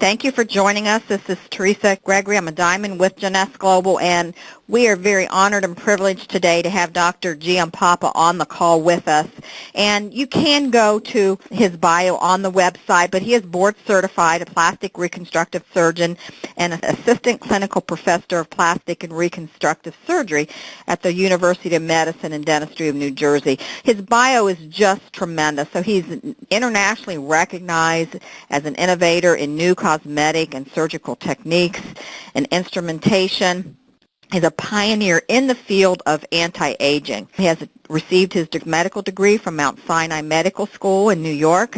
Thank you for joining us. This is Teresa Gregory. I'm a Diamond with Jeunesse Global, and we are very honored and privileged today to have Dr. Giampapa on the call with us. And you can go to his bio on the website, but he is board certified, a plastic reconstructive surgeon, and an assistant clinical professor of plastic and reconstructive surgery at the University of Medicine and Dentistry of New Jersey. His bio is just tremendous. So he's internationally recognized as an innovator in new cosmetic and surgical techniques and instrumentation. He's a pioneer in the field of anti-aging. He has received his medical degree from Mount Sinai Medical School in New York,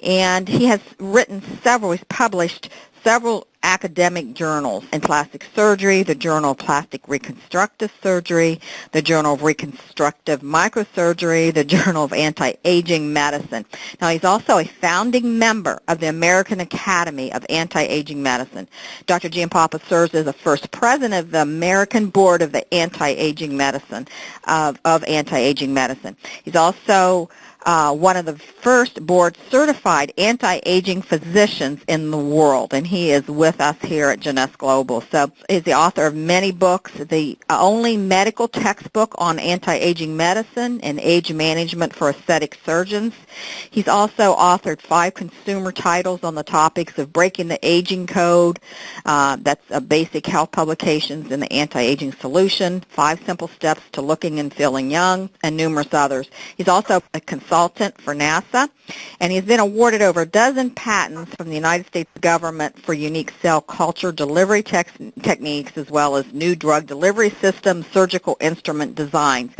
and he has he's published several academic journals in plastic surgery, the Journal of Plastic Reconstructive Surgery, the Journal of Reconstructive Microsurgery, the Journal of Anti-Aging Medicine. Now, he's also a founding member of the American Academy of Anti-Aging Medicine. Dr. Giampapa serves as the first president of the American Board of the Anti-Aging Medicine, of Anti-Aging Medicine. He's also one of the first board-certified anti-aging physicians in the world, and he is with us here at Jeunesse Global. So he's the author of many books, the only medical textbook on anti-aging medicine and age management for aesthetic surgeons. He's also authored 5 consumer titles on the topics of breaking the aging code, that's a basic health publications in the anti-aging solution, 5 simple steps to looking and feeling young, and numerous others. He's also a consultant for NASA, and he's been awarded over a dozen patents from the United States government for unique cell culture delivery techniques, as well as new drug delivery systems, surgical instrument designs.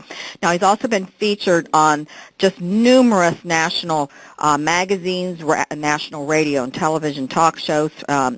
Now, he's also been featured on just numerous national magazines, national radio and television talk shows,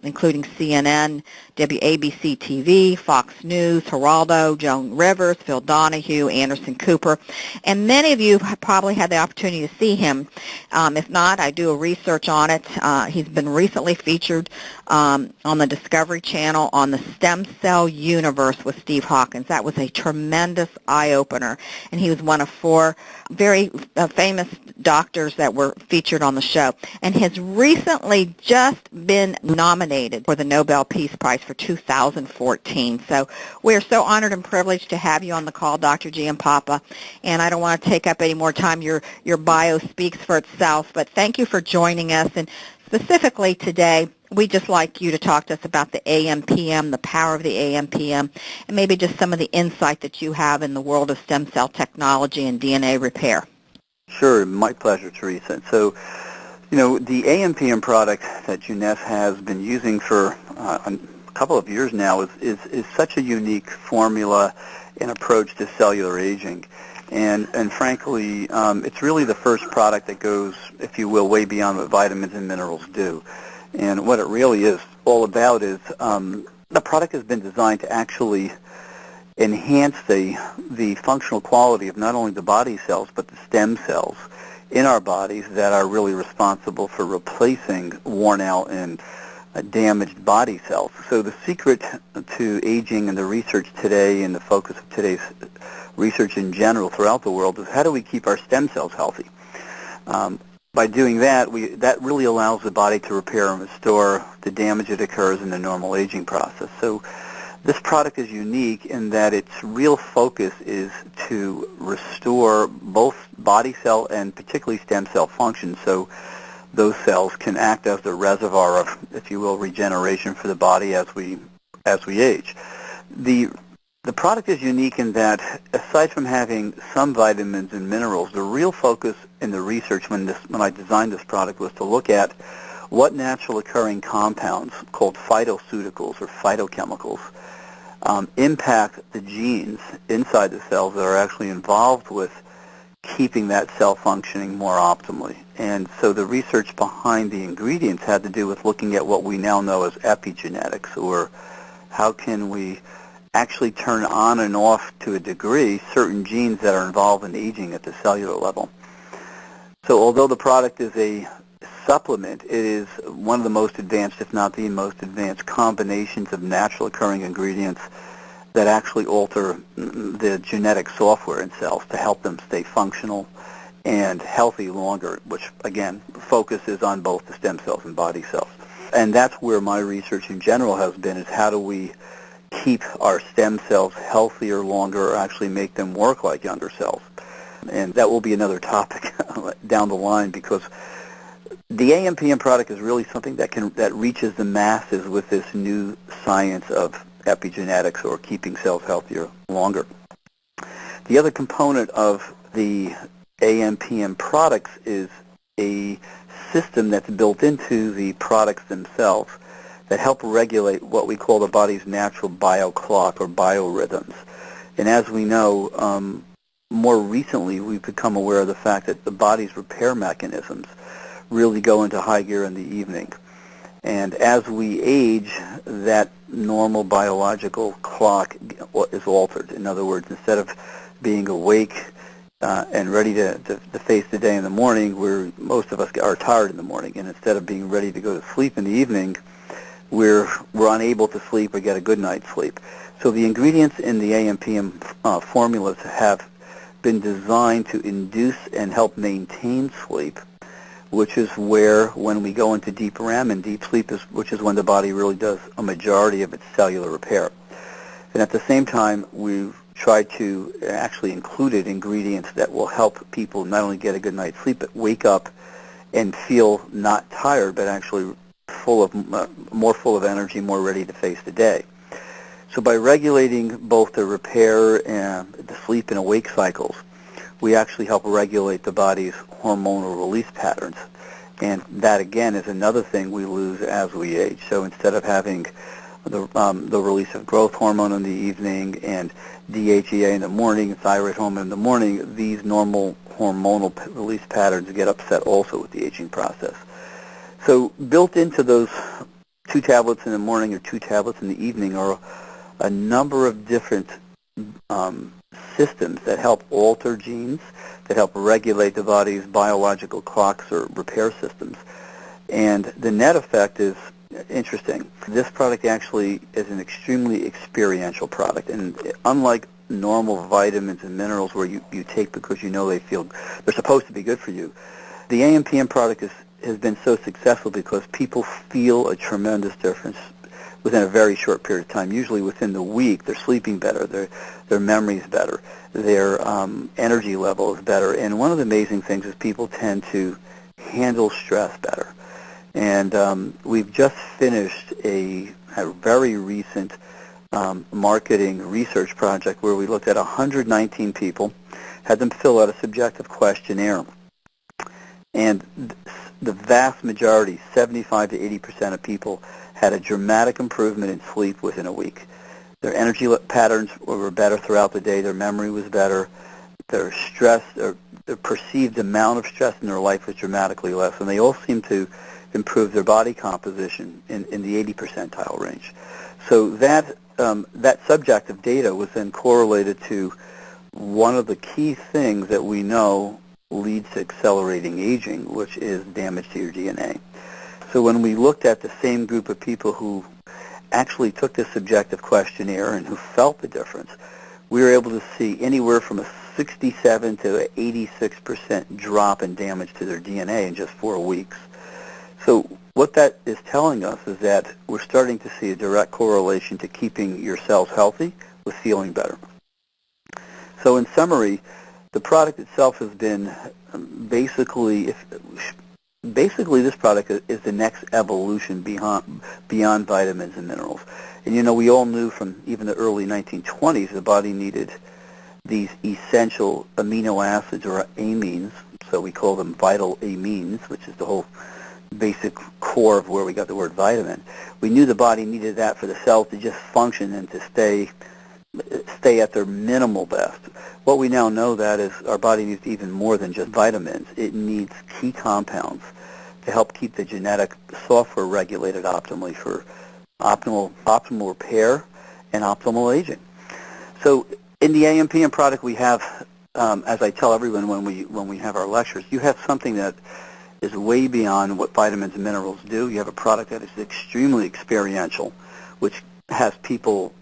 including CNN, WABC TV, Fox News, Geraldo, Joan Rivers, Phil Donahue, Anderson Cooper, and many of you have probably had the opportunity to see him. If not, I do a research on it. He's been recently featured on the Discovery Channel on the Stem Cell Universe with Steve Hawkins. That was a tremendous eye-opener, and he was one of 4 very famous doctors that were featured on the show, and has recently just been nominated for the Nobel Peace Prize for 2014. So we're so honored and privileged to have you on the call, Dr. Giampapa, and I don't want to take up any more time. Your bio speaks for itself, but thank you for joining us. And specifically today, we'd just like you to talk to us about the AM/PM, the power of the AM/PM, and maybe just some of the insight that you have in the world of stem cell technology and DNA repair. Sure, my pleasure, Teresa. So, the AM/PM product that Jeunesse has been using for a couple of years now is such a unique formula and approach to cellular aging. And frankly, it's really the first product that goes, if you will, way beyond what vitamins and minerals do. And what it really is all about is the product has been designed to actually enhance the functional quality of not only the body cells but the stem cells in our bodies that are really responsible for replacing worn out and damaged body cells. So the secret to aging and the research today and the focus of today's research in general throughout the world is how do we keep our stem cells healthy? By doing that, that really allows the body to repair and restore the damage that occurs in the normal aging process. So this product is unique in that its real focus is to restore both body cell and particularly stem cell function, so those cells can act as the reservoir of, if you will, regeneration for the body as we age. The product is unique in that, aside from having some vitamins and minerals, the real focus in the research when I designed this product was to look at what natural occurring compounds called phytoceuticals or phytochemicals impact the genes inside the cells that are actually involved with keeping that cell functioning more optimally. And so the research behind the ingredients had to do with looking at what we now know as epigenetics, or how can we actually turn on and off to a degree certain genes that are involved in aging at the cellular level. So although the product is a supplement, it is one of the most advanced, if not the most advanced, combinations of natural occurring ingredients that actually alter the genetic software in cells to help them stay functional and healthy longer, which again focuses on both the stem cells and body cells. And that's where my research in general has been, is how do we keep our stem cells healthier longer, or actually make them work like younger cells. And that will be another topic down the line, because the AMPM product is really something that reaches the masses with this new science of epigenetics, or keeping cells healthier longer. The other component of the AMPM products is a system that's built into the products themselves that help regulate what we call the body's natural bioclock, or biorhythms. And as we know, more recently we've become aware of the fact that the body's repair mechanisms really go into high gear in the evening. And as we age, that normal biological clock is altered. In other words, instead of being awake and ready to face the day in the morning, most of us are tired in the morning. And instead of being ready to go to sleep in the evening, we're unable to sleep or get a good night's sleep. So the ingredients in the AMPM formulas have been designed to induce and help maintain sleep, which is where, when we go into deep REM, and deep sleep which is when the body really does a majority of its cellular repair. And at the same time, we've tried to actually included ingredients that will help people not only get a good night's sleep, but wake up and feel not tired, but actually more full of energy, more ready to face the day. So by regulating both the repair and the sleep and awake cycles, we actually help regulate the body's hormonal release patterns. And that, again, is another thing we lose as we age. So instead of having the release of growth hormone in the evening and DHEA in the morning, thyroid hormone in the morning, these normal hormonal release patterns get upset also with the aging process. So built into those 2 tablets in the morning or 2 tablets in the evening are a number of different systems that help alter genes, that help regulate the body's biological clocks or repair systems. And the net effect is interesting. This product actually is an extremely experiential product. And unlike normal vitamins and minerals where you take because you know they're supposed to be good for you, the AMPM product has been so successful because people feel a tremendous difference within a very short period of time. Usually within the week, they're sleeping better, their memory's better, their energy level is better. And one of the amazing things is people tend to handle stress better. And we've just finished a very recent marketing research project where we looked at 119 people, had them fill out a subjective questionnaire. And the vast majority, 75 to 80% of people, had a dramatic improvement in sleep within a week. Their energy patterns were better throughout the day. Their memory was better. Their stress, or the perceived amount of stress in their life was dramatically less. And they all seemed to improve their body composition in the 80 percentile range. So that subjective data was then correlated to one of the key things that we know leads to accelerating aging, which is damage to your DNA. So when we looked at the same group of people who actually took this subjective questionnaire and who felt the difference, we were able to see anywhere from a 67 to 86% drop in damage to their DNA in just 4 weeks. So what that is telling us is that we're starting to see a direct correlation to keeping your cells healthy with feeling better. So in summary, the product itself has been basically this product is the next evolution beyond vitamins and minerals. And you know, we all knew from even the early 1920s the body needed these essential amino acids, or amines, so we call them vital amines, which is the whole basic core of where we got the word vitamin. We knew the body needed that for the cells to just function and to stay at their minimal best. What we now know that is our body needs even more than just vitamins. It needs key compounds to help keep the genetic software regulated optimally for optimal repair and optimal aging. So in the AMPM product we have, as I tell everyone when we have our lectures, you have something that is way beyond what vitamins and minerals do. You have a product that is extremely experiential, which has people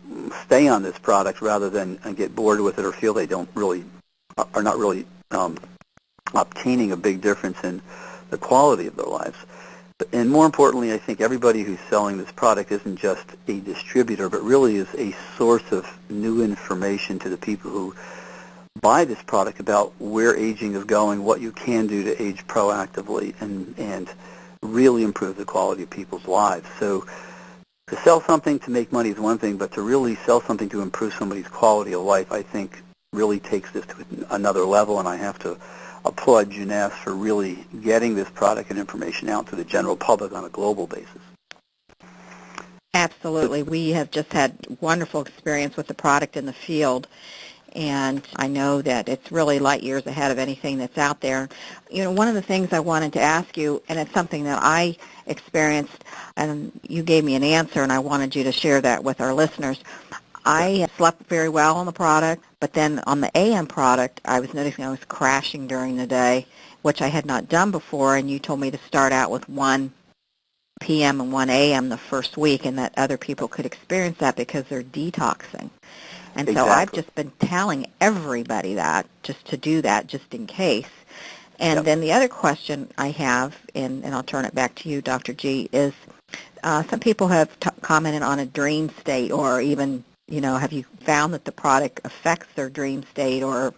stay on this product rather than get bored with it or feel they are not really obtaining a big difference in the quality of their lives. And more importantly, I think everybody who's selling this product isn't just a distributor, but really is a source of new information to the people who buy this product about where aging is going, what you can do to age proactively, and really improve the quality of people's lives. So to sell something to make money is one thing, but to really sell something to improve somebody's quality of life, I think really takes this to another level, and I have to applaud Jeunesse for really getting this product and information out to the general public on a global basis. Absolutely. We have just had wonderful experience with the product in the field, and I know that it's really light years ahead of anything that's out there. You know, one of the things I wanted to ask you, and it's something that I experienced, and you gave me an answer, and I wanted you to share that with our listeners. I slept very well on the product, but then on the AM product, I was noticing I was crashing during the day, which I had not done before, and you told me to start out with 1 p.m. and 1 a.m. the first week, and that other people could experience that because they're detoxing. And so I've just been telling everybody that, just to do that, just in case. And then the other question I have, and I'll turn it back to you, Dr. G, is some people have commented on a dream state, or even, you know, have you found that the product affects their dream state, or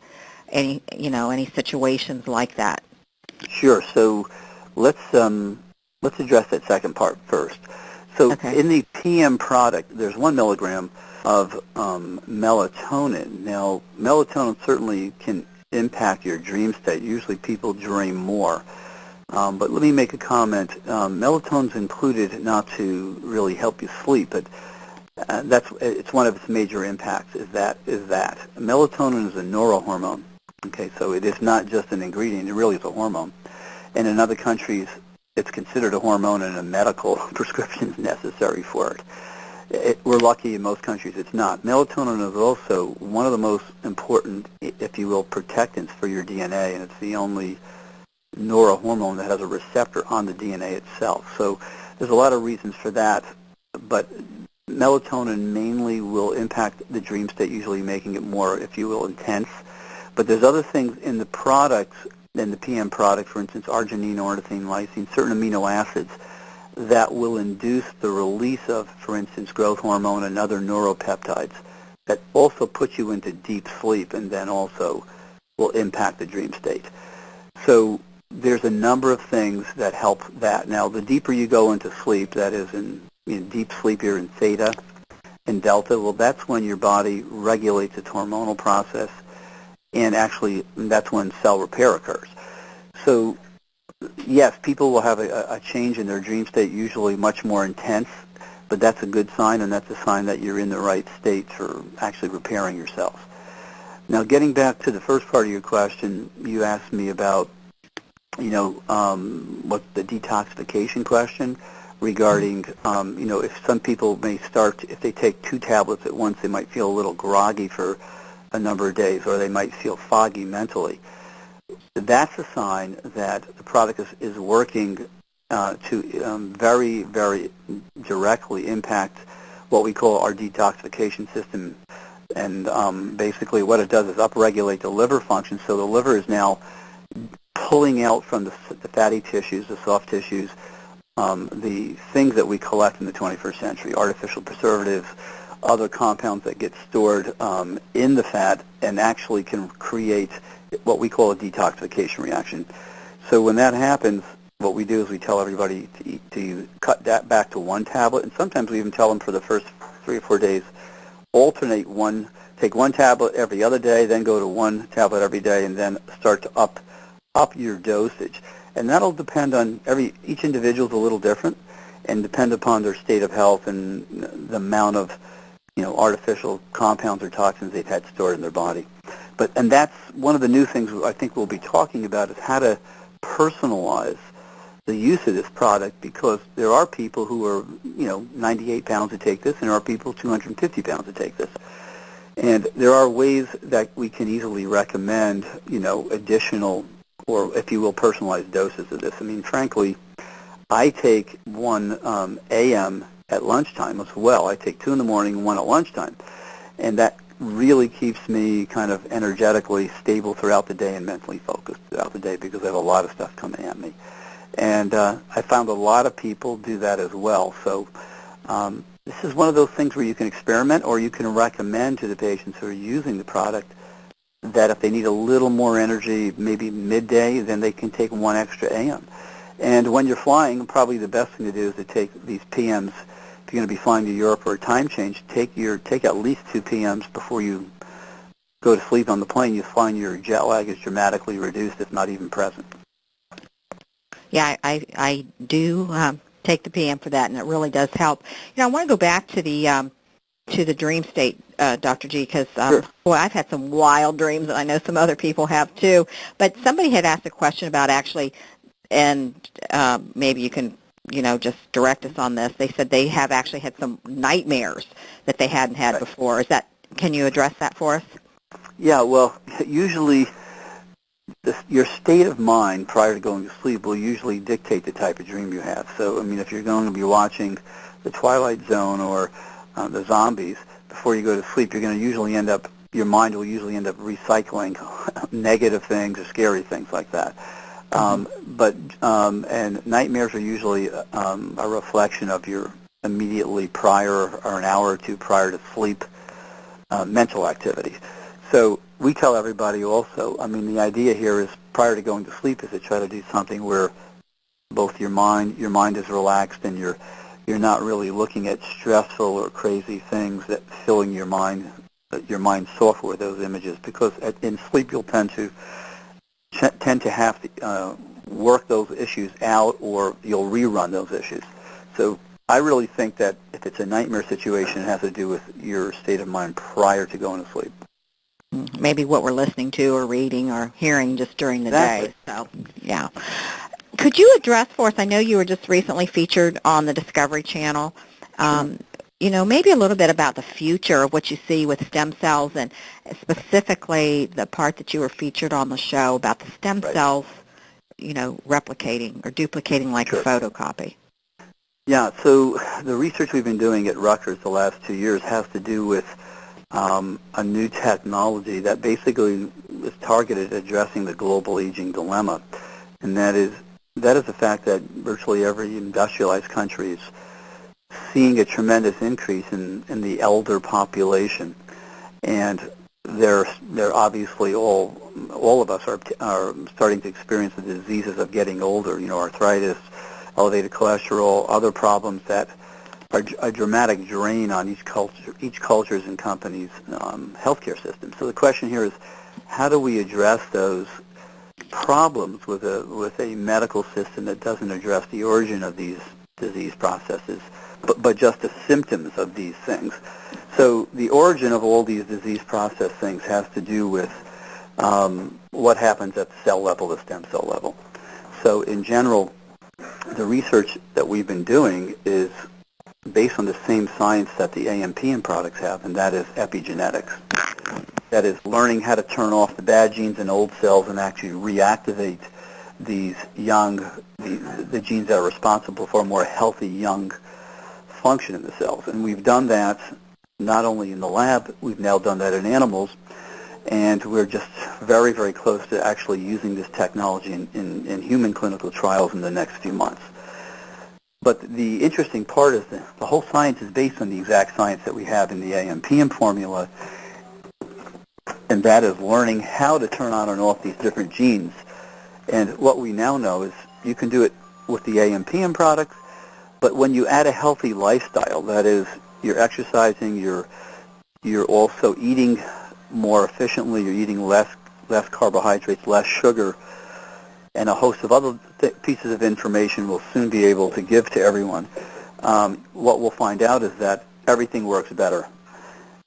any, you know, any situations like that? Sure. So let's address that second part first. So in the PM product, there's 1 milligram of melatonin. Now, melatonin certainly can impact your dream state. Usually people dream more. But let me make a comment. Melatonin's included not to really help you sleep, but it's one of its major impacts is that. Melatonin is a neurohormone. Okay, so it is not just an ingredient. It really is a hormone. And in other countries, it's considered a hormone and a medical prescription is necessary for it. We're lucky in most countries it's not. Melatonin is also one of the most important, if you will, protectants for your DNA, and it's the only neurohormone that has a receptor on the DNA itself. So there's a lot of reasons for that, but melatonin mainly will impact the dream state, usually making it more, if you will, intense. But there's other things in the products, in the PM product, for instance, arginine, ornithine, lysine, certain amino acids that will induce the release of, for instance, growth hormone and other neuropeptides that also put you into deep sleep and then also will impact the dream state. So there's a number of things that help that. Now, the deeper you go into sleep, that is in deep sleep, you're in theta and delta, well, that's when your body regulates its hormonal process, and actually that's when cell repair occurs. So yes, people will have a change in their dream state, usually much more intense, but that's a good sign, and that's a sign that you're in the right state for actually repairing yourself. Now, getting back to the first part of your question, you asked me about, what the detoxification question regarding, if some people may start, if they take 2 tablets at once, they might feel a little groggy for a number of days, or they might feel foggy mentally. That's a sign that the product is working to very, very directly impact what we call our detoxification system. And basically what it does is upregulate the liver function. So the liver is now pulling out from the fatty tissues, the soft tissues, the things that we collect in the 21st century, artificial preservatives, other compounds that get stored in the fat and actually can create what we call a detoxification reaction. So when that happens, what we do is we tell everybody to cut that back to 1 tablet, and sometimes we even tell them for the first 3 or 4 days, alternate take 1 tablet every other day, then go to 1 tablet every day, and then start to up your dosage. And that'll depend on each individual is a little different, and depend upon their state of health and the amount of artificial compounds or toxins they've had stored in their body. And that's one of the new things I think we'll be talking about, is how to personalize the use of this product, because there are people who are 98 pounds to take this, and there are people 250 pounds to take this. And there are ways that we can easily recommend additional, or if you will, personalized doses of this. I mean, frankly, I take 1 a.m. at lunchtime as well. I take 2 in the morning and 1 at lunchtime. And that really keeps me kind of energetically stable throughout the day and mentally focused throughout the day, because I have a lot of stuff coming at me. And I found a lot of people do that as well. So this is one of those things where you can experiment, or you can recommend to the patients who are using the product that if they need a little more energy, maybe midday, then they can take 1 extra AM. And when you're flying, probably the best thing to do is to take these PMs. If you're going to be flying to Europe or a time change, take at least 2 PMs before you go to sleep on the plane. You find your jet lag is dramatically reduced, if not even present. Yeah, I do take the PM for that, and it really does help. You know, I want to go back to the dream state, Dr. G, because Sure. boy, I've had some wild dreams, and I know some other people have too. But somebody had asked a question about actually, and maybe you can, just direct us on this. They said they have actually had some nightmares that they hadn't had Right. before. Can you address that for us? Yeah, well, usually your state of mind prior to going to sleep will usually dictate the type of dream you have. So, I mean, if you're going to be watching The Twilight Zone or the zombies before you go to sleep, your mind will usually end up recycling negative things or scary things like that. And nightmares are usually a reflection of your immediately prior or an hour or two prior to sleep mental activities. So we tell everybody also, I mean, the idea here is prior to going to sleep is to try to do something where both your mind is relaxed and you're not really looking at stressful or crazy things that filling your mind software with those images, because in sleep you'll tend to have to work those issues out, or you'll rerun those issues. So I really think that if it's a nightmare situation, it has to do with your state of mind prior to going to sleep. Maybe what we're listening to or reading or hearing just during the Exactly. day. So, yeah. Could you address for us, I know you were just recently featured on the Discovery Channel, maybe a little bit about the future of what you see with stem cells, and specifically the part that you were featured on the show about the stem cells, replicating or duplicating like a photocopy. Yeah, so the research we've been doing at Rutgers the last 2 years has to do with a new technology that basically is targeted at addressing the global aging dilemma, and that is the fact that virtually every industrialized country is seeing a tremendous increase in the elder population, and they're obviously all of us are starting to experience the diseases of getting older. Arthritis, elevated cholesterol, other problems that are a dramatic drain on each culture's and company's healthcare system. So the question here is, how do we address those problems with a medical system that doesn't address the origin of these disease processes, but just the symptoms of these things? So the origin of all these disease process things has to do with what happens at the cell level, the stem cell level. So in general, the research that we've been doing is based on the same science that the AMPM products have, and that is epigenetics. That is learning how to turn off the bad genes in old cells and actually reactivate these the genes that are responsible for a more healthy young function in the cells. And we've done that not only in the lab, we've now done that in animals, and we're just very, very close to actually using this technology in human clinical trials in the next few months. But the interesting part is that the whole science is based on the exact science that we have in the AMPM formula, and that is learning how to turn on and off these different genes. And what we now know is you can do it with the AMPM products, but when you add a healthy lifestyle, that is, you're exercising, you're also eating more efficiently, you're eating less carbohydrates, less sugar, and a host of other pieces of information we'll soon be able to give to everyone. What we'll find out is that everything works better.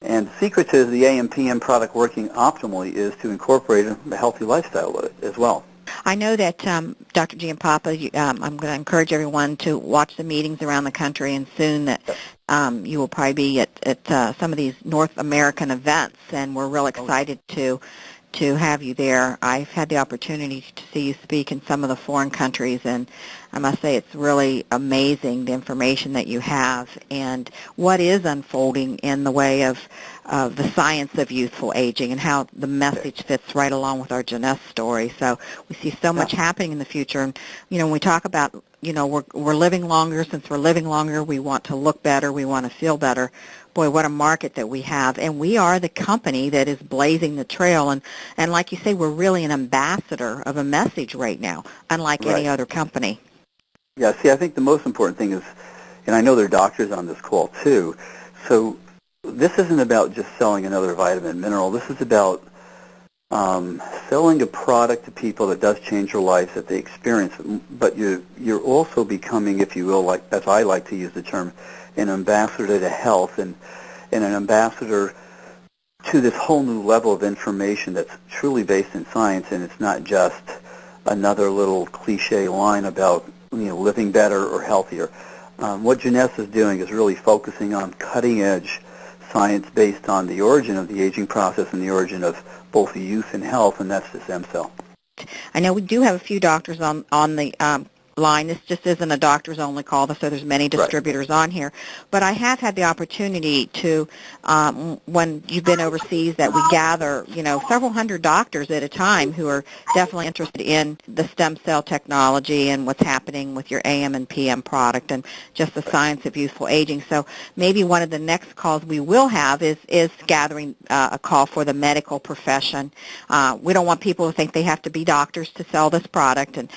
And the secret to the AMPM product working optimally is to incorporate a healthy lifestyle with it as well. I know that Dr. Giampapa, I'm going to encourage everyone to watch the meetings around the country, and soon that you will probably be at some of these North American events, and we're real excited to to have you there. I've had the opportunity to see you speak in some of the foreign countries, and I must say it's really amazing the information that you have and what is unfolding in the way of the science of youthful aging and how the message fits right along with our Jeunesse story. So we see so much happening in the future. And, when we talk about, we're living longer. Since we're living longer, we want to look better. We want to feel better. Boy, what a market that we have. And we are the company that is blazing the trail. And like you say, we're really an ambassador of a message right now, unlike any other company. Yeah, see, I think the most important thing is, and I know there are doctors on this call too, so this isn't about just selling another vitamin mineral. This is about selling a product to people that does change their lives, that they experience. But you're also becoming, if you will, like as I like to use the term, an ambassador to health and an ambassador to this whole new level of information that's truly based in science, and it's not just another little cliche line about living better or healthier. What Jeunesse is doing is really focusing on cutting-edge science based on the origin of the aging process and the origin of both youth and health, and that's the stem cell. I know we do have a few doctors on the line. This just isn't a doctors-only call, so there's many distributors on here. But I have had the opportunity to, when you've been overseas, that we gather, several hundred doctors at a time who are definitely interested in the stem cell technology and what's happening with your AM and PM product and just the science of youthful aging. So maybe one of the next calls we will have is gathering a call for the medical profession. We don't want people to think they have to be doctors to sell this product, and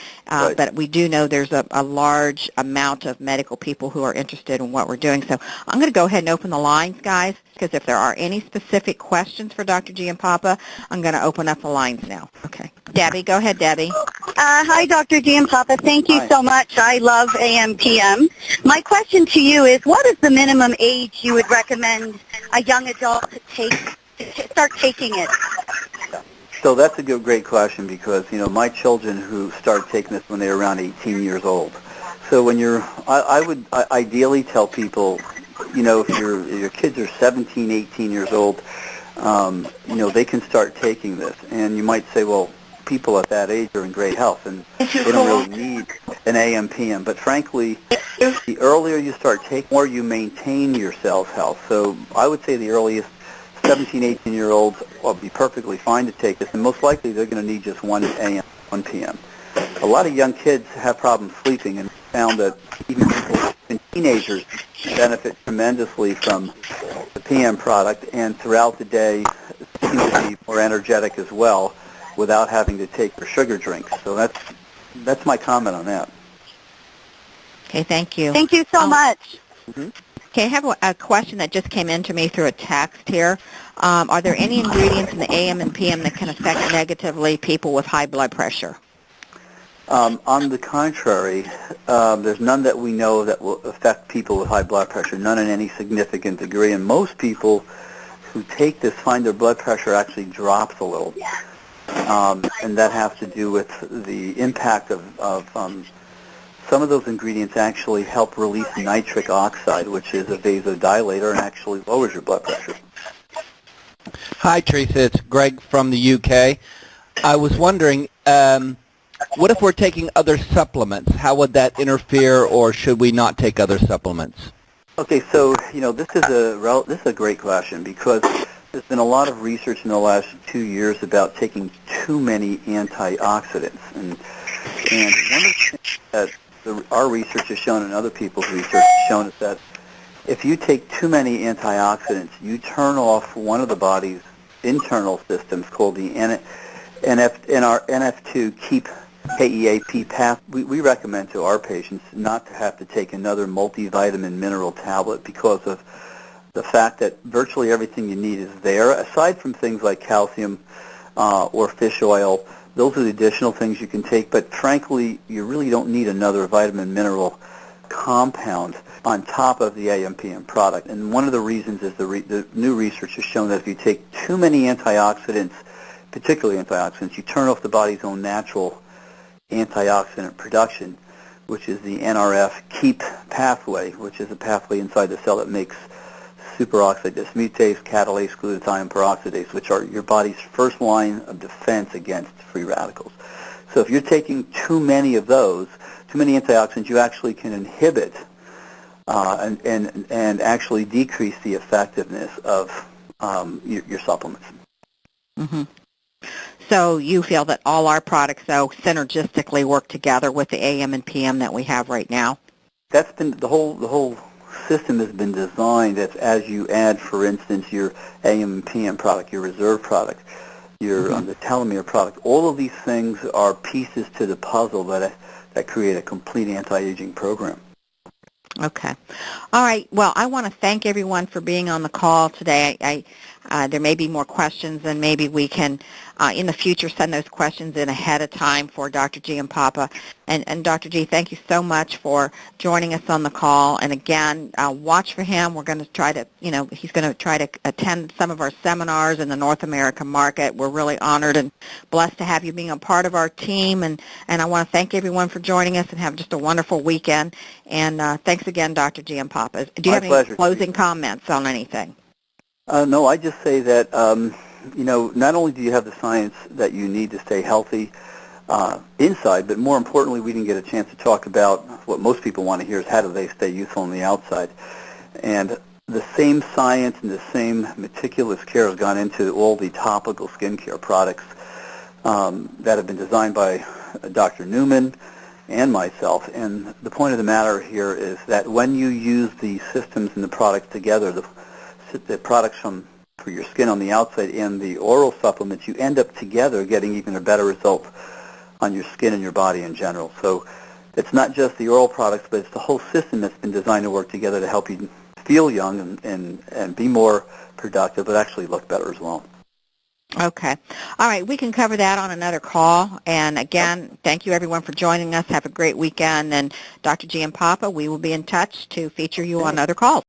but we do know there's a large amount of medical people who are interested in what we're doing. So I'm going to go ahead and open the lines, guys, because if there are any specific questions for Dr. Giampapa, I'm going to open up the lines now. Okay. Debbie, go ahead, Debbie. Hi, Dr. Giampapa. Thank you so much. I love AM/PM. My question to you is, what is the minimum age you would recommend a young adult to start taking it? So that's a great question because, my children who started taking this when they were around 18 years old. So when I would ideally tell people, if your kids are 17, 18 years old, they can start taking this. And you might say, well, people at that age are in great health and they don't really need an AM/PM. But frankly, the earlier you start taking, the more you maintain your cell's health. So I would say the earliest 17, 18-year-olds will be perfectly fine to take this, and most likely they're going to need just one AM, 1 PM. A lot of young kids have problems sleeping, and found that even people and teenagers benefit tremendously from the PM product, and throughout the day seem to be more energetic as well without having to take their sugar drinks. So that's my comment on that. Okay, thank you. Thank you so much. Mm-hmm. Okay, I have a question that just came into me through a text here. Are there any ingredients in the AM and PM that can affect negatively people with high blood pressure? On the contrary, there's none that we know that will affect people with high blood pressure, none in any significant degree. And most people who take this find their blood pressure actually drops a little. And that has to do with the impact of some of those ingredients actually help release nitric oxide, which is a vasodilator and actually lowers your blood pressure. Hi, Teresa. It's Greg from the UK. I was wondering, what if we're taking other supplements? How would that interfere, or should we not take other supplements? Okay, so this is a great question because there's been a lot of research in the last 2 years about taking too many antioxidants, and one of the things that our research has shown and other people's research has shown is that if you take too many antioxidants, you turn off one of the body's internal systems called the NF2 KEAP path. We recommend to our patients not to have to take another multivitamin mineral tablet because of the fact that virtually everything you need is there, aside from things like calcium or fish oil. Those are the additional things you can take, but frankly, you really don't need another vitamin mineral compound on top of the AM/PM product. And one of the reasons is the new research has shown that if you take too many antioxidants, particularly antioxidants, you turn off the body's own natural antioxidant production, which is the NRF KEAP pathway, which is a pathway inside the cell that makes superoxide dismutase, catalase, glutathione peroxidase, which are your body's first line of defense against free radicals. So if you're taking too many of those, too many antioxidants, you actually can inhibit and actually decrease the effectiveness of your supplements. Mm-hmm. So you feel that all our products, though, synergistically work together with the AM and PM that we have right now? That's been the whole system has been designed as you add, for instance, your AM and PM product, your reserve product, your the telomere product. All of these things are pieces to the puzzle that create a complete anti-aging program. Okay. All right. Well, I want to thank everyone for being on the call today. There may be more questions, and maybe we can, in the future, send those questions in ahead of time for Dr. Giampapa. And Dr. G, thank you so much for joining us on the call. And again, watch for him. We're going to try to, he's going to try to attend some of our seminars in the North American market. We're really honored and blessed to have you being a part of our team. And I want to thank everyone for joining us and have just a wonderful weekend. And thanks again, Dr. Giampapa. Do you have any closing comments on anything? No, I just say that, not only do you have the science that you need to stay healthy inside, but more importantly, we didn't get a chance to talk about what most people want to hear is how do they stay youthful on the outside. And the same science and the same meticulous care has gone into all the topical skincare products that have been designed by Dr. Newman and myself. And the point of the matter here is that when you use the systems and the products together, the products for your skin on the outside and the oral supplements, you end up together getting even a better result on your skin and your body in general. So it's not just the oral products, but it's the whole system that's been designed to work together to help you feel young and be more productive, but actually look better as well. Okay. All right. We can cover that on another call. And again, thank you everyone for joining us. Have a great weekend. And Dr. Giampapa, we will be in touch to feature you on other calls.